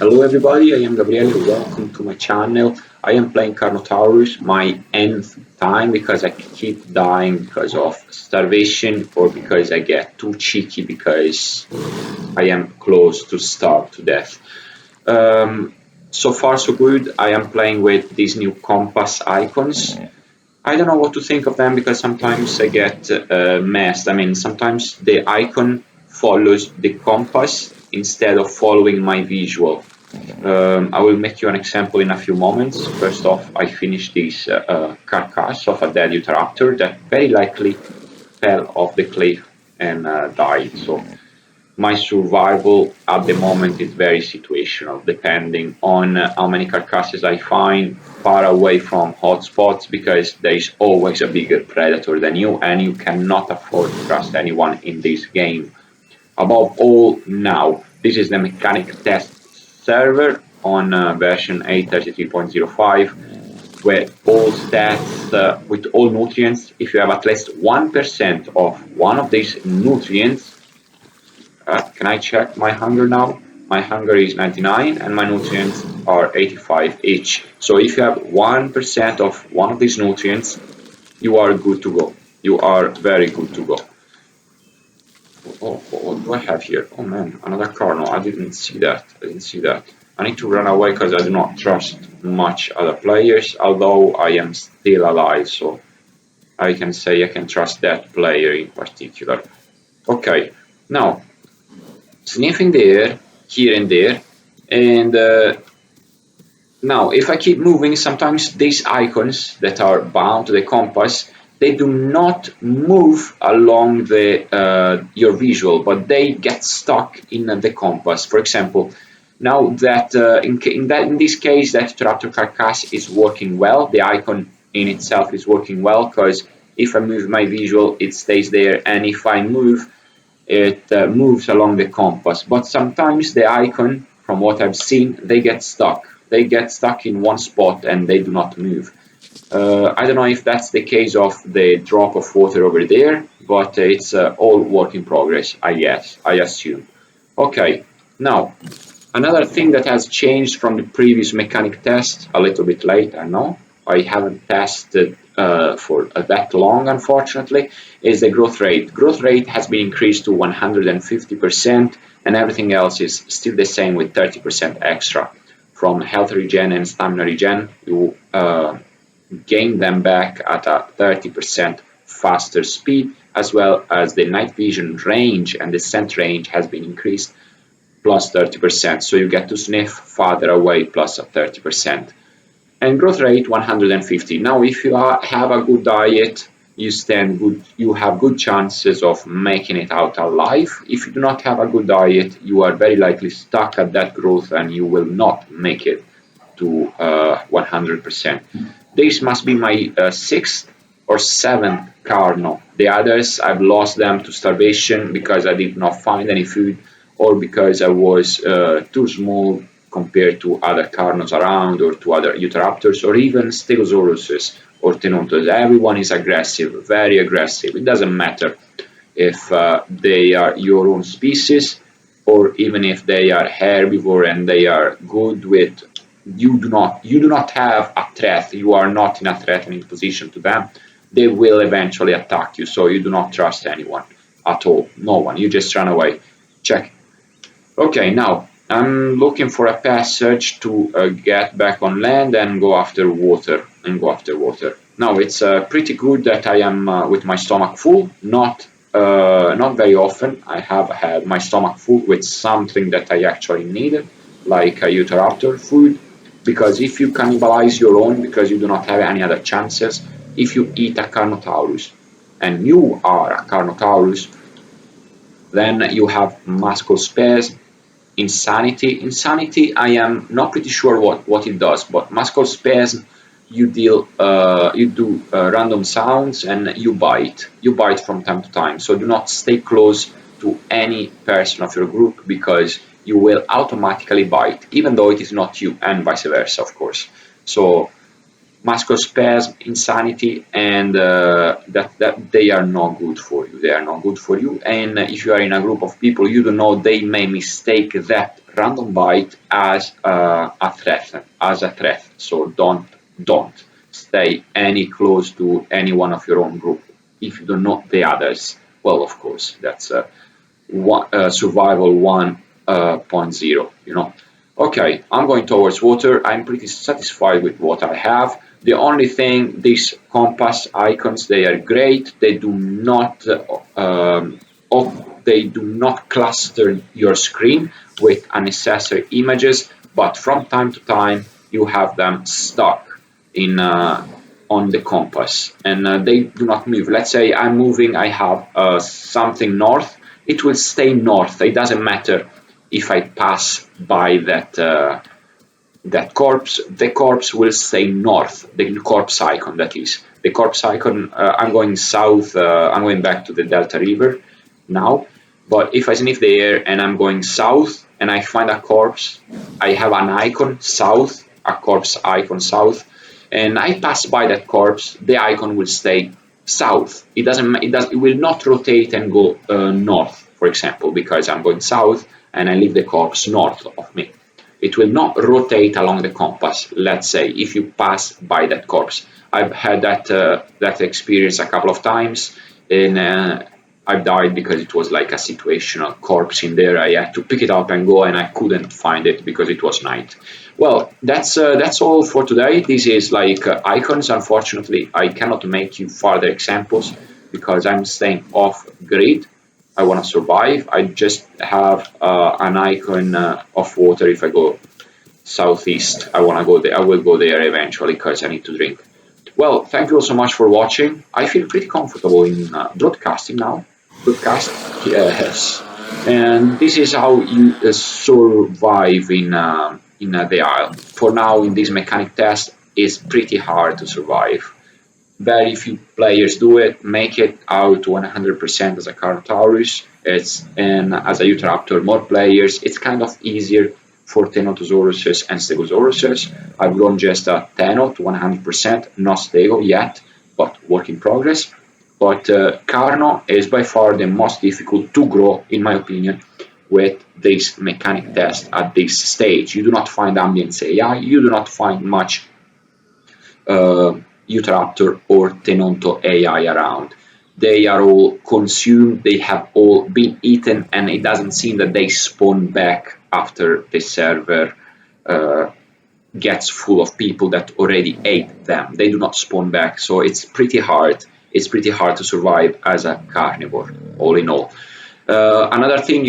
Hello everybody, I am Gabriele, welcome to my channel. I am playing Carnotaurus, my nth time because I keep dying because of starvation or because I get too cheeky because I am close to starve to death. So far so good, I am playing with these new compass icons. I don't know what to think of them because sometimes I get messed. I mean, sometimes the icon follows the compass instead of following my visual. I will make you an example in a few moments. First off, I finished this carcass of a dead Utahraptor that very likely fell off the cliff and died. So my survival at the moment is very situational, depending on how many carcasses I find far away from hotspots, because there is always a bigger predator than you, and you cannot afford to trust anyone in this game. Above all, now, this is the mechanic test server on version 8.33.05, where all stats with all nutrients, if you have at least 1% of one of these nutrients, can I check my hunger now? My hunger is 99 and my nutrients are 85 each. So if you have 1% of one of these nutrients, you are good to go. You are very good to go. Oh, what do I have here? Oh man, another Carno. I didn't see that. I need to run away because I do not trust much other players, although I am still alive, so I can say I can trust that player in particular. Okay, now sniffing there, here and there, and now if I keep moving, sometimes these icons that are bound to the compass, they do not move along your visual, but they get stuck in the compass. For example, now that in this case that Utahraptor carcass is working well, the icon in itself is working well, because if I move my visual, it stays there, and if I move, it moves along the compass. But sometimes the icon, from what I've seen, they get stuck. They get stuck in one spot and they do not move. I don't know if that's the case of the drop of water over there, but it's all work in progress, I guess, I assume. Okay, now, another thing that has changed from the previous mechanic test, a little bit late, I know, I haven't tested for that long, unfortunately, is the growth rate. Growth rate has been increased to 150%, and everything else is still the same with 30% extra. From health regen and stamina regen, you gain them back at a 30% faster speed, as well as the night vision range and the scent range has been increased plus 30%, so you get to sniff farther away plus a 30%. And growth rate 150. Now, if you have a good diet, you have good chances of making it out alive. If you do not have a good diet, you are very likely stuck at that growth and you will not make it to 100%. This must be my sixth or seventh Carno. The others, I've lost them to starvation because I did not find any food, or because I was too small compared to other Carnos around, or to other Utahraptors, or even Stegosauruses or Tenontos. Everyone is aggressive, very aggressive. It doesn't matter if they are your own species, or even if they are herbivore and they are good with, you do not have a threat, you are not in a threatening position to them, they will eventually attack you, so you do not trust anyone at all, no one, you just run away. Check. Okay, now I'm looking for a passage to get back on land and go after water. Now it's pretty good that I am with my stomach full. Not very often I have had my stomach full with something that I actually needed, like a Utahraptor food. Because if you cannibalize your own, because you do not have any other chances, if you eat a Carnotaurus and you are a Carnotaurus, then you have muscle spasm, insanity. Insanity, I am not pretty sure what it does, but muscle spasm, you do random sounds and you bite from time to time. So do not stay close to any person of your group, because you will automatically bite, even though it is not you, and vice versa, of course. So musculospasm, insanity, and that they are not good for you. They are not good for you. And if you are in a group of people you don't know, they may mistake that random bite as a threat. So don't stay any close to any one of your own group if you don't know the others. Well, of course, that's survival 1.0. You know. Okay, I'm going towards water. I'm pretty satisfied with what I have. The only thing, these compass icons, they are great. They do not they do not cluster your screen with unnecessary images, but from time to time you have them stuck in on the compass, and they do not move. Let's say I'm moving, I have something north, it will stay north. It doesn't matter if I pass by that corpse, the corpse will stay north, the corpse icon, that is. The corpse icon, I'm going south, I'm going back to the Delta River now, but if I sniff the air and I'm going south and I find a corpse, I have an icon south, a corpse icon south, and I pass by that corpse, the icon will stay south. It will not rotate and go north, for example, because I'm going south and I leave the corpse north of me. It will not rotate along the compass, let's say, if you pass by that corpse. I've had that experience a couple of times, and I've died because it was like a situational corpse in there. I had to pick it up and go, and I couldn't find it because it was night. Well, that's all for today. This is like icons. Unfortunately, I cannot make you further examples because I'm staying off grid. I want to survive. I just have an icon of water. If I go southeast, I want to go there. I will go there eventually because I need to drink. Well, thank you all so much for watching. I feel pretty comfortable in broadcasting now. Broadcast, yes. And this is how you survive in the Isle. For now, in this mechanic test, it's pretty hard to survive. Very few players do it, make it out 100% as a Carnotaurus. And as a Utahraptor, more players. It's kind of easier for Tenotosauruses and Stegosauruses. I've grown just a Teno to 100%, not Stego yet, but work in progress. But Carno is by far the most difficult to grow, in my opinion, with this mechanic test at this stage. You do not find ambience AI, you do not find much Utahraptor or Tenonto AI around. They are all consumed, they have all been eaten, and it doesn't seem that they spawn back after the server gets full of people that already ate them. They do not spawn back, so it's pretty hard. It's pretty hard to survive as a carnivore, all in all. Another thing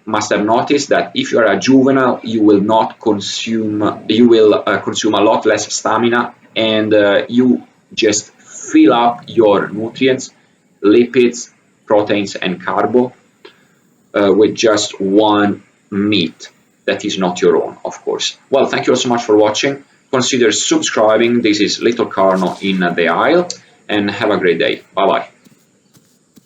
must have noticed that if you are a juvenile, you will not consume. You will consume a lot less stamina, and you just fill up your nutrients, lipids, proteins, and carbo with just one meat that is not your own, of course. Well, thank you all so much for watching. Consider subscribing. This is Little Carno in the Isle, and have a great day. Bye bye.